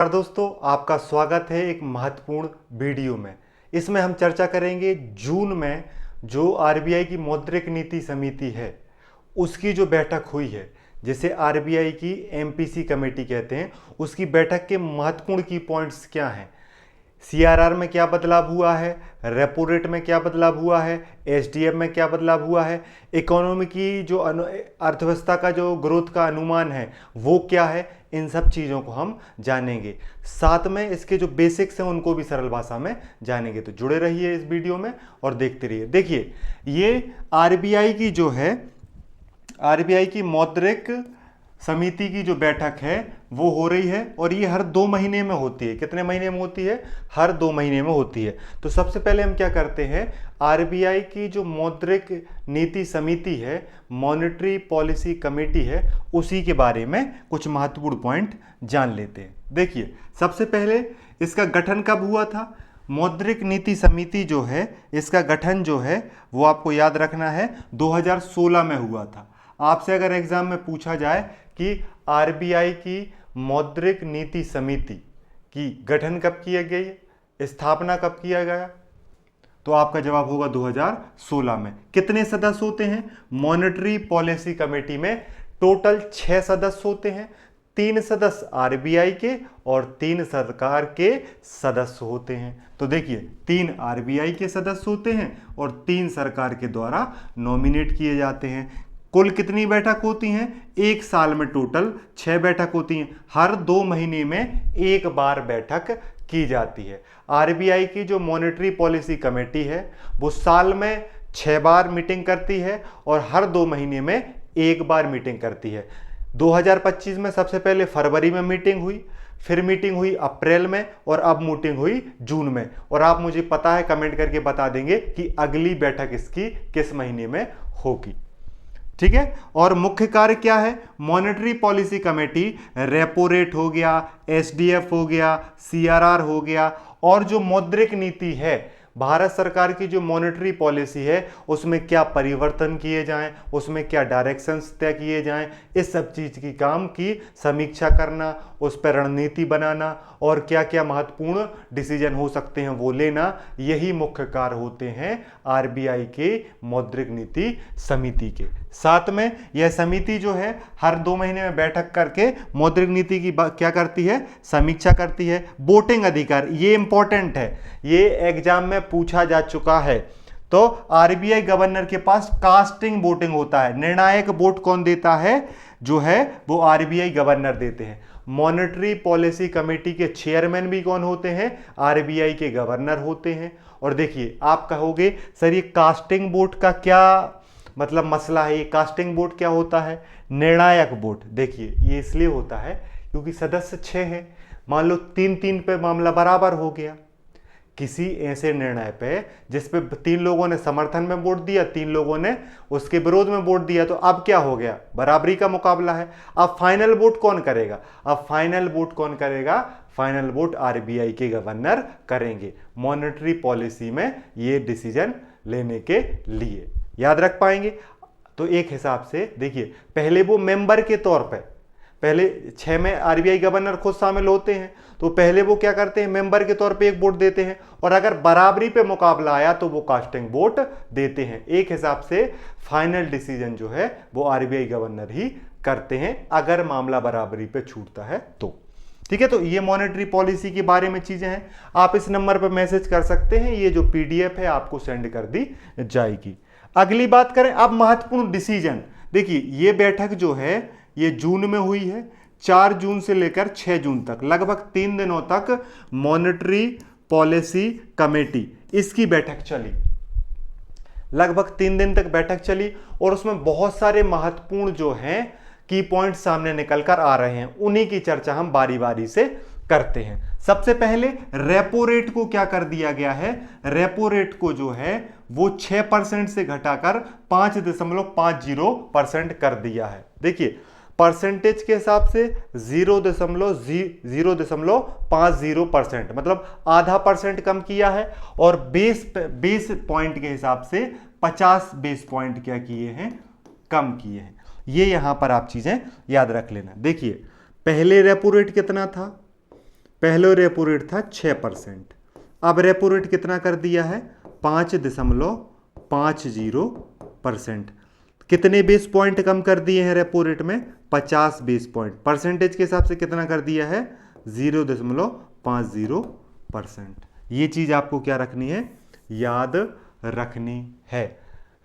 दोस्तों, आपका स्वागत है एक महत्वपूर्ण वीडियो में। इसमें हम चर्चा करेंगे जून में जो आरबीआई की मौद्रिक नीति समिति है उसकी जो बैठक हुई है, जिसे आरबीआई की एमपीसी कमेटी कहते हैं, उसकी बैठक के महत्वपूर्ण की पॉइंट्स क्या हैं, सीआरआर में क्या बदलाव हुआ है, रेपो रेट में क्या बदलाव हुआ है, एसडीएफ में क्या बदलाव हुआ है, इकोनॉमी की जो अर्थव्यवस्था का जो ग्रोथ का अनुमान है वो क्या है, इन सब चीज़ों को हम जानेंगे। साथ में इसके जो बेसिक्स हैं उनको भी सरल भाषा में जानेंगे। तो जुड़े रहिए इस वीडियो में और देखते रहिए। देखिए, ये आरबीआई की जो है, आरबीआई की मौद्रिक समिति की जो बैठक है वो हो रही है और ये हर 2 महीने में होती है। कितने महीने में होती है? हर 2 महीने में होती है। तो सबसे पहले हम क्या करते हैं, आरबीआई की जो मौद्रिक नीति समिति है, मॉनेटरी पॉलिसी कमेटी है, उसी के बारे में कुछ महत्वपूर्ण पॉइंट जान लेते हैं। देखिए, सबसे पहले इसका गठन कब हुआ था? मौद्रिक नीति समिति जो है, इसका गठन जो है वो आपको याद रखना है 2016 में हुआ था। आपसे अगर एग्जाम में पूछा जाए कि आरबीआई की मौद्रिक नीति समिति की गठन कब किया गया, स्थापना कब किया गया, तो आपका जवाब होगा 2016 में। कितने सदस्य होते हैं? मॉनेटरी पॉलिसी कमेटी में टोटल 6 सदस्य होते हैं। 3 सदस्य आरबीआई के और 3 सरकार के सदस्य होते हैं। तो देखिए, 3 आरबीआई के सदस्य होते हैं और 3 सरकार के द्वारा नॉमिनेट किए जाते हैं। कुल कितनी बैठक होती हैं? एक साल में टोटल 6 बैठक होती हैं। हर 2 महीने में एक बार बैठक की जाती है। आरबीआई की जो मॉनेटरी पॉलिसी कमेटी है वो साल में 6 बार मीटिंग करती है और हर 2 महीने में एक बार मीटिंग करती है। 2025 में सबसे पहले फरवरी में मीटिंग हुई, फिर मीटिंग हुई अप्रैल में और अब मीटिंग हुई जून में। और आप मुझे पता है कमेंट करके बता देंगे कि अगली बैठक इसकी किस महीने में होगी। ठीक है। और मुख्य कार्य क्या है? Monetary policy committee repo rate हो गया, एसडीएफ हो गया, सीआरआर हो गया और जो मौद्रिक नीति है, भारत सरकार की जो मॉनेटरी पॉलिसी है उसमें क्या परिवर्तन किए जाएं, उसमें क्या डायरेक्शंस तय किए जाएं, इस सब चीज की काम की समीक्षा करना, उस पर रणनीति बनाना और क्या क्या महत्वपूर्ण डिसीजन हो सकते हैं वो लेना, यही मुख्य कार्य होते हैं आरबीआई के मौद्रिक नीति समिति के। साथ में यह समिति जो है हर 2 महीने में बैठक करके मौद्रिक नीति की क्या करती है? समीक्षा करती है। वोटिंग अधिकार, ये इंपॉर्टेंट है, ये एग्जाम में पूछा जा चुका है। तो आरबीआई गवर्नर के पास कास्टिंग वोटिंग होता है। निर्णायक वोट कौन देता है? जो है वो आरबीआई गवर्नर देते हैं। मॉनेटरी पॉलिसी कमेटी के चेयरमैन भी कौन होते हैं? आरबीआई के गवर्नर होते हैं। और देखिए, आप कहोगे सर ये कास्टिंग वोट का क्या मतलब मसला है, ये कास्टिंग वोट क्या होता है? निर्णायक वोट। देखिए, ये इसलिए होता है क्योंकि सदस्य 6 हैं। मान लो 3-3 पे मामला बराबर हो गया, किसी ऐसे निर्णय पे जिस पे 3 लोगों ने समर्थन में वोट दिया, 3 लोगों ने उसके विरोध में वोट दिया, तो अब क्या हो गया? बराबरी का मुकाबला है। अब फाइनल वोट कौन करेगा? अब फाइनल वोट कौन करेगा? फाइनल वोट आरबीआई के गवर्नर करेंगे मॉनेटरी पॉलिसी में ये डिसीजन लेने के लिए। याद रख पाएंगे? तो एक हिसाब से देखिए, पहले वो मेंबर के तौर पे, पहले 6 में आरबीआई गवर्नर खुद शामिल होते हैं, तो पहले वो क्या करते हैं? मेंबर के तौर पे एक वोट देते हैं और अगर बराबरी पे मुकाबला आया तो वो कास्टिंग वोट देते हैं। एक हिसाब से फाइनल डिसीजन जो है वो आरबीआई गवर्नर ही करते हैं अगर मामला बराबरी पे छूटता है तो। ठीक है। तो ये मॉनेटरी पॉलिसी के बारे में चीजें हैं। आप इस नंबर पर मैसेज कर सकते हैं, ये जो पीडीएफ है आपको सेंड कर दी जाएगी। अगली बात करें अब महत्वपूर्ण डिसीजन। देखिए, ये बैठक जो है ये जून में हुई है। 4 जून से लेकर 6 जून तक लगभग 3 दिनों तक मॉनेटरी पॉलिसी कमेटी इसकी बैठक चली। लगभग 3 दिन तक बैठक चली और उसमें बहुत सारे महत्वपूर्ण जो हैं की पॉइंट सामने निकल कर आ रहे हैं, उन्हीं की चर्चा हम बारी बारी से करते हैं। सबसे पहले रेपो रेट को क्या कर दिया गया है? रेपो रेट को जो है वो 6% से घटाकर 5.50% कर दिया है। देखिए, परसेंटेज के हिसाब से 0.50% मतलब आधा % कम किया है और बेस पॉइंट के हिसाब से 50 बेस पॉइंट क्या किए हैं? कम किए हैं। ये यहां पर आप चीजें याद रख लेना। देखिए, पहले रेपो रेट कितना था? पहले रेपो रेट था 6%, अब रेपो रेट कितना कर दिया है 5.50%। कितने बेस पॉइंट कम कर दिए हैं रेपो रेट में 50 बेस पॉइंट, परसेंटेज के हिसाब से कितना कर दिया है 0.50%। ये चीज आपको क्या रखनी है, याद रखनी है।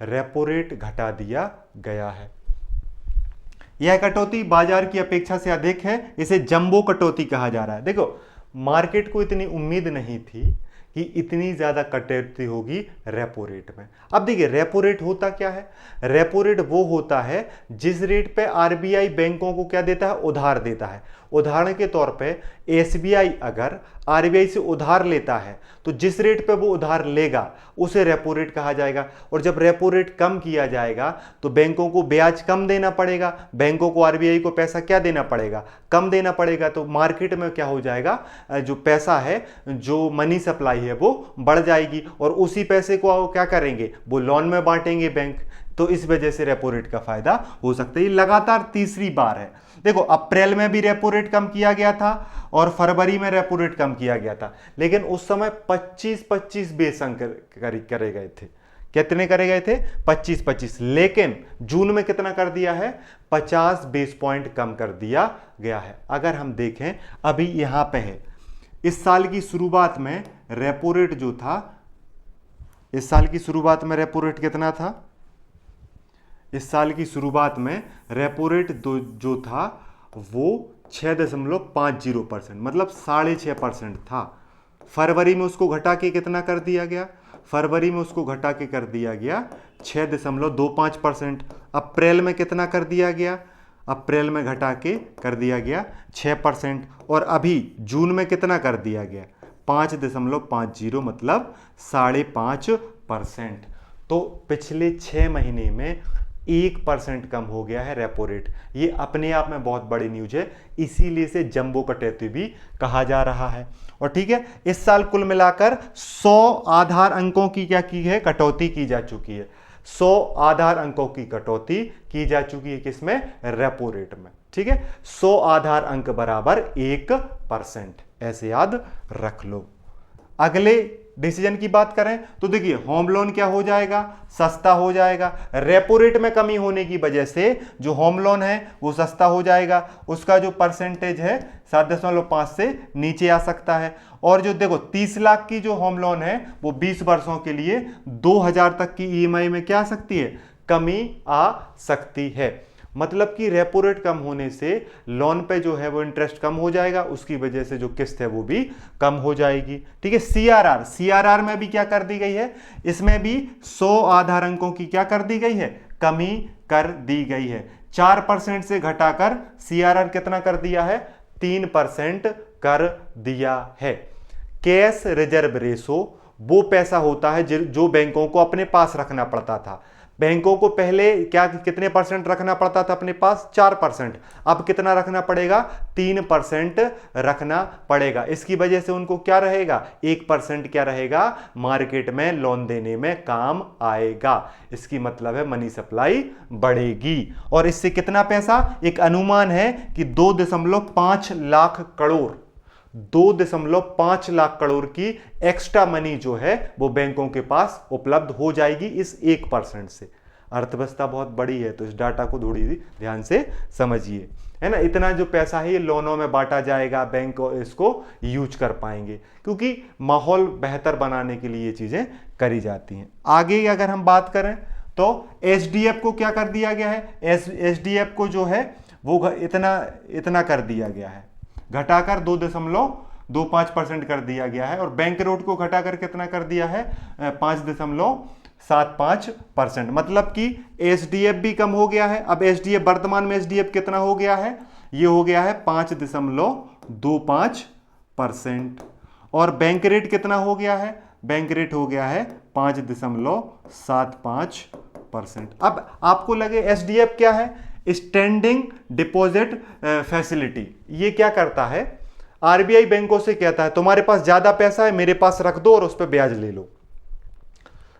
रेपो रेट घटा दिया गया है। यह कटौती बाजार की अपेक्षा से अधिक है, इसे जंबो कटौती कहा जा रहा है। देखो मार्केट को इतनी उम्मीद नहीं थी कि इतनी ज्यादा कटौती होगी रेपो रेट में। अब देखिए रेपो रेट होता क्या है, रेपो रेट वो होता है जिस रेट पे आरबीआई बैंकों को क्या देता है, उधार देता है। उदाहरण के तौर पे एसबीआई अगर आरबीआई से उधार लेता है तो जिस रेट पे वो उधार लेगा उसे रेपो रेट कहा जाएगा। और जब रेपो रेट कम किया जाएगा तो बैंकों को ब्याज कम देना पड़ेगा, बैंकों को आरबीआई को पैसा क्या देना पड़ेगा, कम देना पड़ेगा। तो मार्केट में क्या हो जाएगा, जो पैसा है, जो मनी सप्लाई है वो बढ़ जाएगी और उसी पैसे को क्या करेंगे, वो लोन में बांटेंगे बैंक। तो इस वजह से रेपो रेट का फायदा हो सकता है। ये लगातार तीसरी बार है। देखो अप्रैल में भी रेपो रेट कम किया गया था और फरवरी में रेपो रेट कम किया गया था, लेकिन उस समय 25-25 बेस अंक करे गए थे। कितने करे गए थे 25-25, लेकिन जून में कितना कर दिया है 50 बेस पॉइंट कम कर दिया गया है। अगर हम देखें अभी यहां पे है, इस साल की शुरुआत में रेपो रेट जो था, इस साल की शुरुआत में रेपो रेट कितना था, इस साल की शुरुआत में रेपो रेट जो था वो 6.50%, मतलब 6.5% था। फरवरी में उसको घटा के कितना कर दिया गया, फरवरी में उसको घटा के कर दिया गया 6.25%। अप्रैल में कितना कर दिया गया, अप्रैल में घटा के कर दिया गया 6%। और अभी जून में कितना कर दिया गया 5.50, मतलब 5.5%। तो पिछले 6 महीने में 1% कम हो गया है रेपो रेट। ये अपने आप में बहुत बड़ी न्यूज है, इसीलिए इसे जंबो कटौती भी कहा जा रहा है। और ठीक है, इस साल कुल मिलाकर 100 आधार अंकों की क्या की है, कटौती की जा चुकी है। 100 आधार अंकों की कटौती की जा चुकी है, किसमें, रेपो रेट में। ठीक है, 100 आधार अंक बराबर 1%, ऐसे याद रख लो। अगले डिसीजन की बात करें तो देखिए होम लोन क्या हो जाएगा, सस्ता हो जाएगा। रेपो रेट में कमी होने की वजह से जो होम लोन है वो सस्ता हो जाएगा, उसका जो परसेंटेज है 7.5 से नीचे आ सकता है। और जो देखो 30 लाख की जो होम लोन है वो 20 वर्षों के लिए 2000 तक की ईएमआई में क्या आ सकती है, कमी आ सकती है। मतलब कि रेपो रेट कम होने से लोन पे जो है वो इंटरेस्ट कम हो जाएगा, उसकी वजह से जो किस्त है वो भी कम हो जाएगी। ठीक है, सीआरआर में भी क्या कर दी गई है, इसमें भी 100 आधार अंकों की क्या कर दी गई है, कमी कर दी गई है। 4% से घटाकर सीआरआर कितना कर दिया है, 3% कर दिया है। कैश रिजर्व रेशो वो पैसा होता है जो बैंकों को अपने पास रखना पड़ता था। बैंकों को पहले क्या कितने परसेंट रखना पड़ता था अपने पास, 4%। अब कितना रखना पड़ेगा, 3% रखना पड़ेगा। इसकी वजह से उनको क्या रहेगा, 1% क्या रहेगा, मार्केट में लोन देने में काम आएगा। इसकी मतलब है मनी सप्लाई बढ़ेगी। और इससे कितना पैसा, एक अनुमान है कि 2.5 लाख करोड़, 2.5 लाख करोड़ की एक्स्ट्रा मनी जो है वो बैंकों के पास उपलब्ध हो जाएगी इस 1% से। अर्थव्यवस्था बहुत बड़ी है, तो इस डाटा को थोड़ी ध्यान से समझिए, है ना। इतना जो पैसा है ये लोनों में बांटा जाएगा, बैंक इसको यूज कर पाएंगे, क्योंकि माहौल बेहतर बनाने के लिए ये चीजें करी जाती हैं। आगे अगर हम बात करें तो एसडीएफ को क्या कर दिया गया है, एसडीएफ को जो है वो इतना कर दिया गया है, घटाकर 2.25% कर दिया गया है। और बैंक नोट को घटाकर कितना कर दिया है, 5.75%। मतलब कि एसडीएफ भी कम हो गया है। अब एसडीएफ, वर्तमान में एसडीएफ कितना हो गया है, ये हो गया है 5.25%। और बैंक रेट कितना हो गया है, बैंक रेट हो गया है 5.75%। अब आपको लगे एसडीएफ क्या है, स्टैंडिंग डिपॉजिट फैसिलिटी। ये क्या करता है, आरबीआई बैंकों से कहता है तुम्हारे पास ज्यादा पैसा है मेरे पास रख दो और उस पर ब्याज ले लो।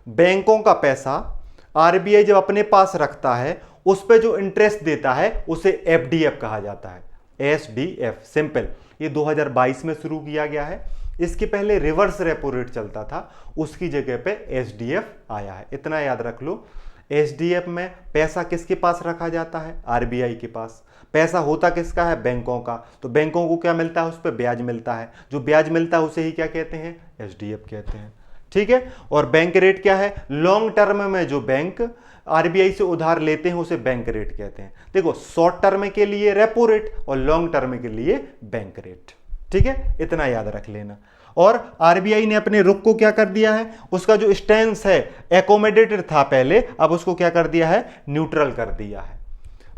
बैंकों का पैसा आरबीआई जब अपने पास रखता है उस पर जो इंटरेस्ट देता है उसे एफडीएफ कहा जाता है, एसडीएफ, सिंपल। ये 2022 में शुरू किया गया है। इसके पहले रिवर्स रेपो रेट चलता था, उसकी जगह पे एसडीएफ आया है, इतना याद रख लो। एसडीएफ में पैसा किसके पास रखा जाता है? आरबीआई के पास। पैसा होता किसका है? बैंकों का। तो बैंकों को क्या मिलता है? उस पर ब्याज मिलता है, जो ब्याज मिलता है उसे ही क्या कहते हैं? एसडीएफ कहते हैं। ठीक है। और बैंक रेट क्या है? लॉन्ग टर्म में जो बैंक आरबीआई से उधार लेते हैं उसे बैंक रेट कहते हैं। देखो, शॉर्ट टर्म के लिए रेपो रेट और लॉन्ग टर्म के लिए बैंक रेट। ठीक है, इतना याद रख लेना। और आरबीआई ने अपने रुख को क्या कर दिया है? उसका जो स्टैंस है एकोमोडेटेड था पहले, अब उसको क्या कर दिया है? न्यूट्रल कर दिया है।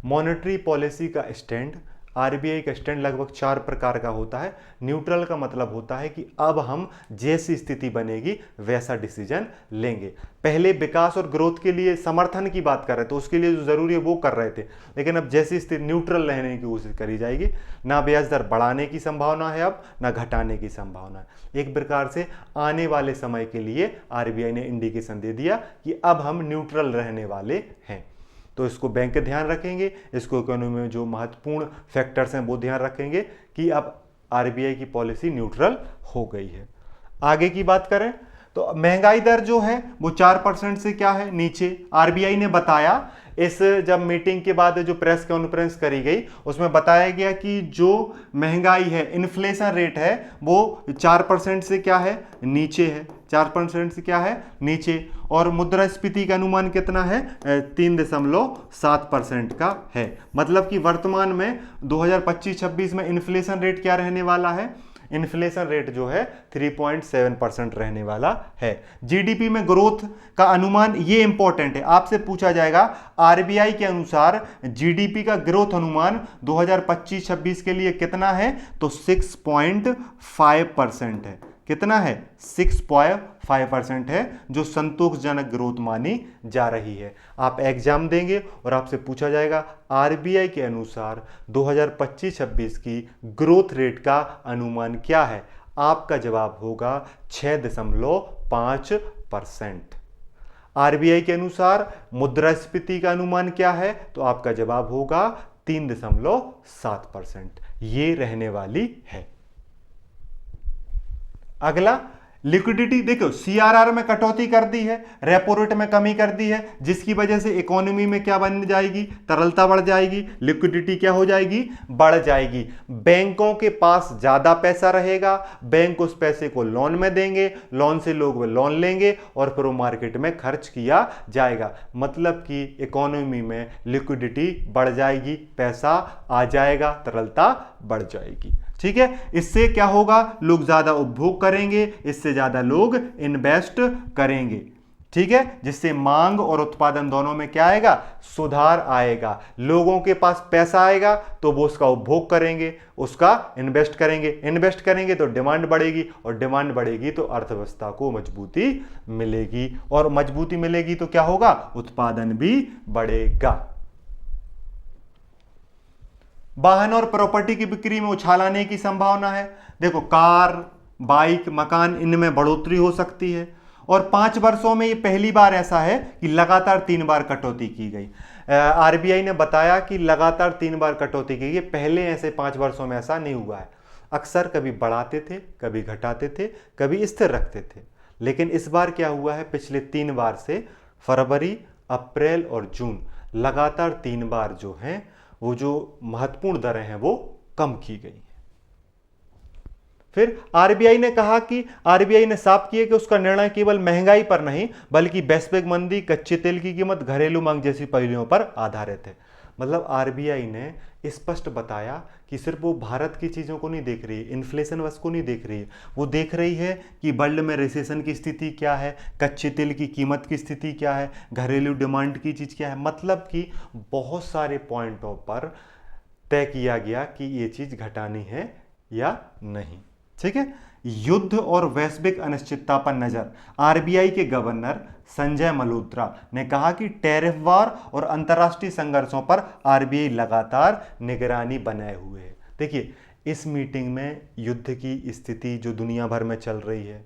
मॉनेटरी पॉलिसी का स्टैंड, आरबीआई का स्टैंड लगभग 4 प्रकार का होता है। न्यूट्रल का मतलब होता है कि अब हम जैसी स्थिति बनेगी वैसा डिसीजन लेंगे। पहले विकास और ग्रोथ के लिए समर्थन की बात कर रहे थे, उसके लिए जो जरूरी है वो कर रहे थे, लेकिन अब जैसी स्थिति न्यूट्रल रहने की कोशिश करी जाएगी। ना ब्याज दर बढ़ाने की संभावना है अब, ना घटाने की संभावना है। एक प्रकार से आने वाले समय के लिए आरबीआई ने इंडिकेशन दे दिया कि अब हम न्यूट्रल रहने वाले हैं। तो इसको बैंक ध्यान रखेंगे, इसको इकोनॉमी में जो महत्वपूर्ण फैक्टर्स हैं वो ध्यान रखेंगे कि अब आरबीआई की पॉलिसी न्यूट्रल हो गई है। आगे की बात करें तो महंगाई दर जो है वो 4% से क्या है? नीचे। आरबीआई ने बताया, इस जब मीटिंग के बाद जो प्रेस कॉन्फ्रेंस करी गई उसमें बताया गया कि जो महंगाई है, इन्फ्लेशन रेट है, वो 4% से क्या है? नीचे है। 4% से क्या है? नीचे। और मुद्रास्फीति का अनुमान कितना है? 3.7% का है। मतलब कि वर्तमान में 2025-26 में इन्फ्लेशन रेट क्या रहने वाला है? इन्फ्लेशन रेट जो है 3.7% रहने वाला है। जीडीपी में ग्रोथ का अनुमान, ये इंपॉर्टेंट है, आपसे पूछा जाएगा आरबीआई के अनुसार जीडीपी का ग्रोथ अनुमान 2025-26 के लिए कितना है? तो 6.5% है। कितना है? 6.5% है, जो संतोषजनक ग्रोथ मानी जा रही है। आप एग्जाम देंगे और आपसे पूछा जाएगा आरबीआई के अनुसार 2025-26 की ग्रोथ रेट का अनुमान क्या है? आपका जवाब होगा 6.5%। आरबीआई के अनुसार मुद्रास्फीति का अनुमान क्या है? तो आपका जवाब होगा 3.7%। ये रहने वाली है। अगला लिक्विडिटी, देखो सीआरआर में कटौती कर दी है, रेपो रेट में कमी कर दी है, जिसकी वजह से इकोनॉमी में क्या बन जाएगी? तरलता बढ़ जाएगी, लिक्विडिटी क्या हो जाएगी? बढ़ जाएगी। बैंकों के पास ज्यादा पैसा रहेगा, बैंक उस पैसे को लोन में देंगे, लोन से लोग लोन लेंगे और फिर वो मार्केट में खर्च किया जाएगा। मतलब कि इकोनॉमी में लिक्विडिटी बढ़ जाएगी, पैसा आ जाएगा, तरलता बढ़ जाएगी। ठीक है, इससे क्या होगा? लोग ज्यादा उपभोग करेंगे, इससे ज्यादा लोग इन्वेस्ट करेंगे। ठीक है, जिससे मांग और उत्पादन दोनों में क्या आएगा? सुधार आएगा। लोगों के पास पैसा आएगा तो वो उसका उपभोग करेंगे, उसका इन्वेस्ट करेंगे, इन्वेस्ट करेंगे तो डिमांड बढ़ेगी, और डिमांड बढ़ेगी तो अर्थव्यवस्था को मजबूती मिलेगी, और मजबूती मिलेगी तो क्या होगा? उत्पादन भी बढ़ेगा। वाहन और प्रॉपर्टी की बिक्री में उछाल आने की संभावना है। देखो, कार, बाइक, मकान, इनमें बढ़ोतरी हो सकती है। और 5 वर्षों में ये पहली बार ऐसा है कि लगातार 3 बार कटौती की गई। आरबीआई ने बताया कि लगातार 3 बार कटौती की गई, पहले ऐसे 5 वर्षों में ऐसा नहीं हुआ है। अक्सर कभी बढ़ाते थे, कभी घटाते थे, कभी स्थिर रखते थे। लेकिन इस बार क्या हुआ है? पिछले 3 बार से फरवरी, अप्रैल और जून लगातार 3 बार जो है वो जो महत्वपूर्ण दरें हैं वो कम की गई हैं। फिर आरबीआई ने कहा कि आरबीआई ने साफ किया कि उसका निर्णय केवल महंगाई पर नहीं बल्कि वैश्विक मंदी, कच्चे तेल की कीमत, घरेलू मांग जैसी पहलुओं पर आधारित है। मतलब आरबीआई ने स्पष्ट बताया कि सिर्फ वो भारत की चीज़ों को नहीं देख रही है, इन्फ्लेशन वस को नहीं देख रही है, वो देख रही है कि वर्ल्ड में रिसेशन की स्थिति क्या है, कच्चे तेल की कीमत की स्थिति क्या है, घरेलू डिमांड की चीज़ क्या है। मतलब कि बहुत सारे पॉइंटों पर तय किया गया कि ये चीज़ घटानी है या नहीं। ठीक है, युद्ध और वैश्विक अनिश्चितता पर नजर। आरबीआई के गवर्नर संजय मल्होत्रा ने कहा कि टैरिफ वार और अंतर्राष्ट्रीय संघर्षों पर आरबीआई लगातार निगरानी बनाए हुए है। देखिए, इस मीटिंग में युद्ध की स्थिति जो दुनिया भर में चल रही है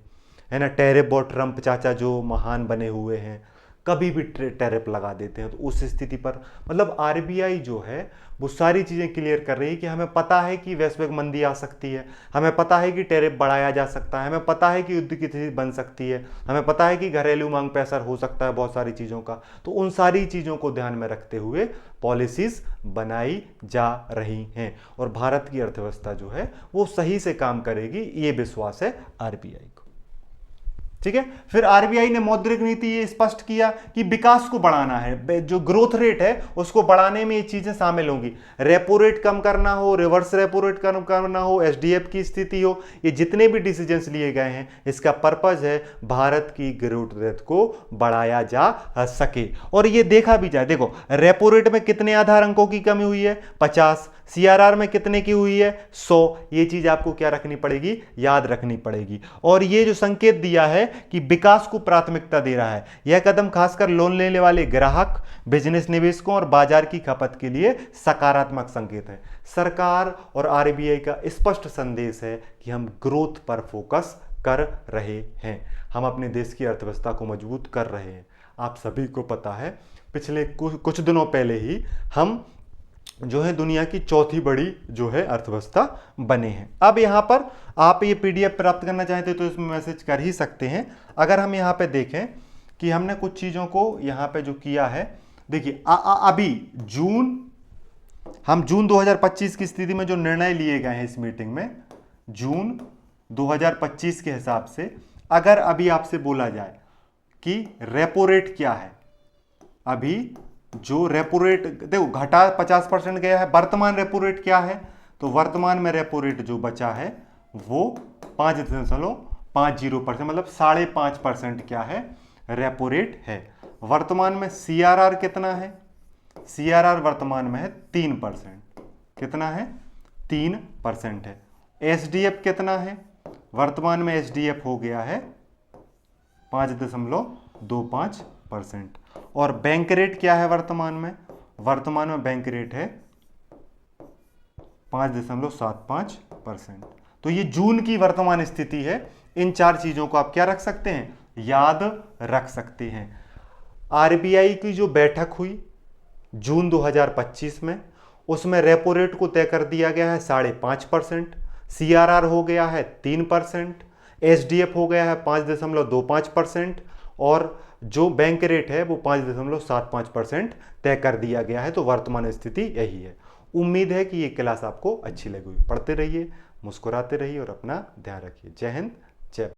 ना, टैरिफ और ट्रंप चाचा जो महान बने हुए हैं, कभी भी टैरिफ लगा देते हैं। तो उस स्थिति पर मतलब आरबीआई जो है वो सारी चीज़ें क्लियर कर रही है कि हमें पता है कि वैश्विक मंदी आ सकती है, हमें पता है कि टैरिफ बढ़ाया जा सकता है, हमें पता है कि युद्ध की स्थिति बन सकती है, हमें पता है कि घरेलू मांग पे असर हो सकता है बहुत सारी चीज़ों का। तो उन सारी चीज़ों को ध्यान में रखते हुए पॉलिसीज बनाई जा रही हैं और भारत की अर्थव्यवस्था जो है वो सही से काम करेगी, ये विश्वास है आरबीआई को। ठीक है। फिर आरबीआई ने मौद्रिक नीति ये स्पष्ट किया कि विकास को बढ़ाना है, जो ग्रोथ रेट है उसको बढ़ाने में ये चीजें शामिल होंगी। रेपो रेट कम करना हो, रिवर्स रेपो रेट कम करना हो, एसडीएफ की स्थिति हो, ये जितने भी डिसीजंस लिए गए हैं इसका पर्पज है भारत की ग्रोथ रेट को बढ़ाया जा सके। और ये देखा भी जाए, देखो रेपो रेट में कितने आधार अंकों की कमी हुई है, 50। सीआरआर में कितने की हुई है, 100। ये चीज आपको क्या रखनी पड़ेगी, याद रखनी पड़ेगी। और ये जो संकेत दिया है कि विकास को प्राथमिकता दे रहा है, यह कदम खासकर लोन लेने वाले ग्राहक, बिजनेस निवेशकों और बाजार की खपत के लिए सकारात्मक संकेत है। सरकार और आरबीआई का स्पष्ट संदेश है कि हम ग्रोथ पर फोकस कर रहे हैं, हम अपने देश की अर्थव्यवस्था को मजबूत कर रहे हैं। आप सभी को पता है पिछले कुछ दिनों पहले ही हम जो है दुनिया की चौथी बड़ी जो है अर्थव्यवस्था बने हैं। अब यहाँ पर आप ये पीडीएफ प्राप्त करना चाहते तो इसमें मैसेज कर ही सकते हैं। अगर हम यहाँ पे देखें कि हमने कुछ चीज़ों को यहाँ पे जो किया है, देखिए अभी हम जून 2025 की स्थिति में जो निर्णय लिए गए हैं इस मीटिंग में, जून 2025 के हिसाब से अगर अभी आपसे बोला जाए कि रेपो रेट क्या है, अभी जो रेपो रेट देखो घटा 50% गया है, वर्तमान रेपो रेट क्या है, तो वर्तमान में रेपो रेट जो बचा है वो 5.50% मतलब 5.5% क्या है, रेपो रेट है। वर्तमान में सीआरआर कितना है, सीआरआर वर्तमान में है 3%, कितना है, 3% है। एसडीएफ कितना है, वर्तमान में एसडीएफ हो गया है 5.25%। और बैंक रेट क्या है वर्तमान में, बैंक रेट है 5.75%। तो ये जून की वर्तमान स्थिति है। इन चार चीजों को आप क्या रख सकते हैं, याद रख सकते हैं। आरबीआई की जो बैठक हुई जून 2025 में, उसमें रेपो रेट को तय कर दिया गया है 5.5%, सीआरआर हो गया है 3%, एसडीएफ हो गया है 5.25% और जो बैंक रेट है वो 5.75% तय कर दिया गया है। तो वर्तमान स्थिति यही है। उम्मीद है कि ये क्लास आपको अच्छी लगी। पढ़ते रहिए, मुस्कुराते रहिए और अपना ध्यान रखिए। जय हिंद, जय